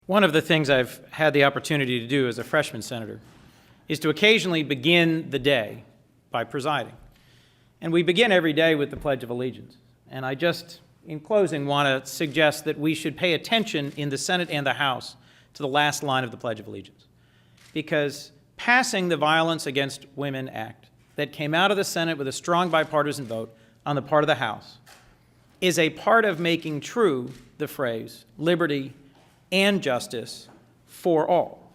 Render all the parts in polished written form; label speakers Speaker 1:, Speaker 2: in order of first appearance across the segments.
Speaker 1: One of the things I've had the opportunity to do as a freshman senator is to occasionally begin the day by presiding. And we begin every day with the Pledge of Allegiance. And I just, in closing, want to suggest that we should pay attention in the Senate and the House to the last line of the Pledge of Allegiance. Because passing the Violence Against Women Act that came out of the Senate with a strong bipartisan vote on the part of the House is a part of making true the phrase liberty and justice for all.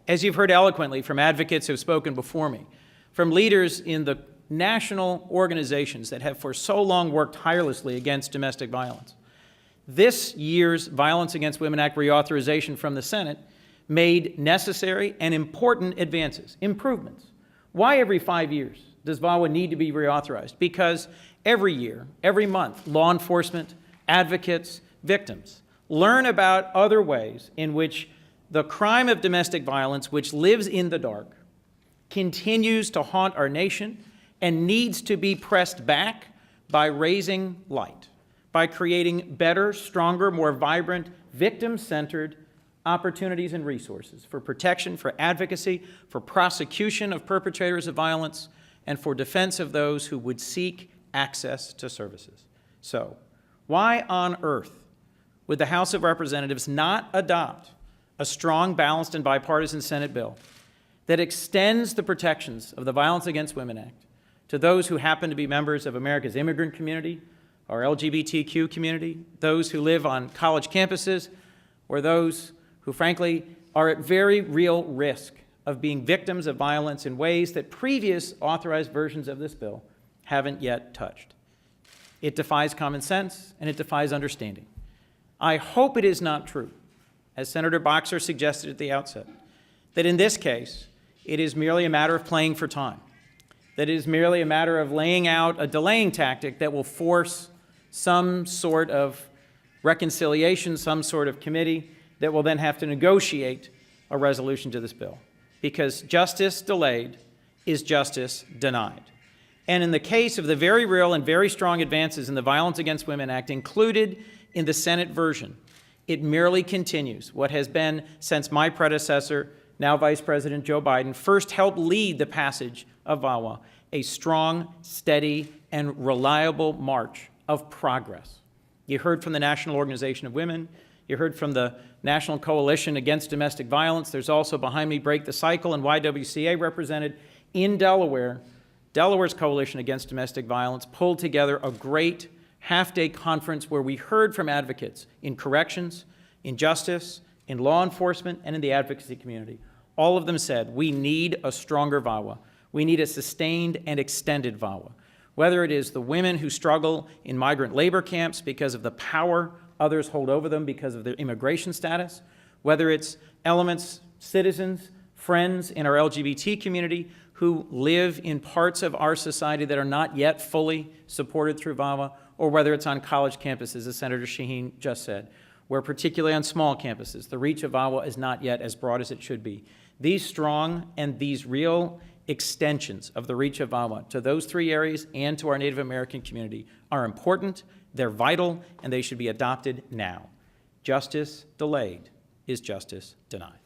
Speaker 1: As you've heard eloquently from advocates who have spoken before me, from leaders in the national organizations that have for so long worked tirelessly against domestic violence, this year's Violence Against Women Act reauthorization from the Senate made necessary and important advances, improvements. Why every 5 years does VAWA need to be reauthorized? Because every year, every month, law enforcement, advocates, victims learn about other ways in which the crime of domestic violence, which lives in the dark, continues to haunt our nation and needs to be pressed back by raising light, by creating better, stronger, more vibrant, victim-centered opportunities and resources for protection, for advocacy, for prosecution of perpetrators of violence, and for defense of those who would seek access to services. So, why on earth would the House of Representatives not adopt a strong, balanced, and bipartisan Senate bill that extends the protections of the Violence Against Women Act to those who happen to be members of America's immigrant community, our LGBTQ community, those who live on college campuses, or those who, frankly, are at very real risk of being victims of violence in ways that previous authorized versions of this bill haven't yet touched. It defies common sense, and it defies understanding. I hope it is not true, as Senator Boxer suggested at the outset, that in this case, it is merely a matter of playing for time, that it is merely a matter of laying out a delaying tactic that will force some sort of reconciliation, some sort of committee that will then have to negotiate a resolution to this bill. Because justice delayed is justice denied. And in the case of the very real and very strong advances in the Violence Against Women Act included in the Senate version, it merely continues what has been, since my predecessor, now Vice President Joe Biden, first helped lead the passage of VAWA, a strong, steady, and reliable march of progress. You heard from the National Organization of Women. You heard from the National Coalition Against Domestic Violence. There's also behind me Break the Cycle and YWCA represented in Delaware. Delaware's Coalition Against Domestic Violence pulled together a great half-day conference where we heard from advocates in corrections, in justice, in law enforcement, and in the advocacy community. All of them said, we need a stronger VAWA. We need a sustained and extended VAWA. Whether it is the women who struggle in migrant labor camps because of the power others hold over them because of their immigration status, whether it's elements, citizens, friends in our LGBT community who live in parts of our society that are not yet fully supported through VAWA, or whether it's on college campuses, as Senator Shaheen just said, where particularly on small campuses, the reach of VAWA is not yet as broad as it should be. These strong and these real extensions of the reach of VAWA to those three areas and to our Native American community are important, they're vital, and they should be adopted now. Justice delayed is justice denied.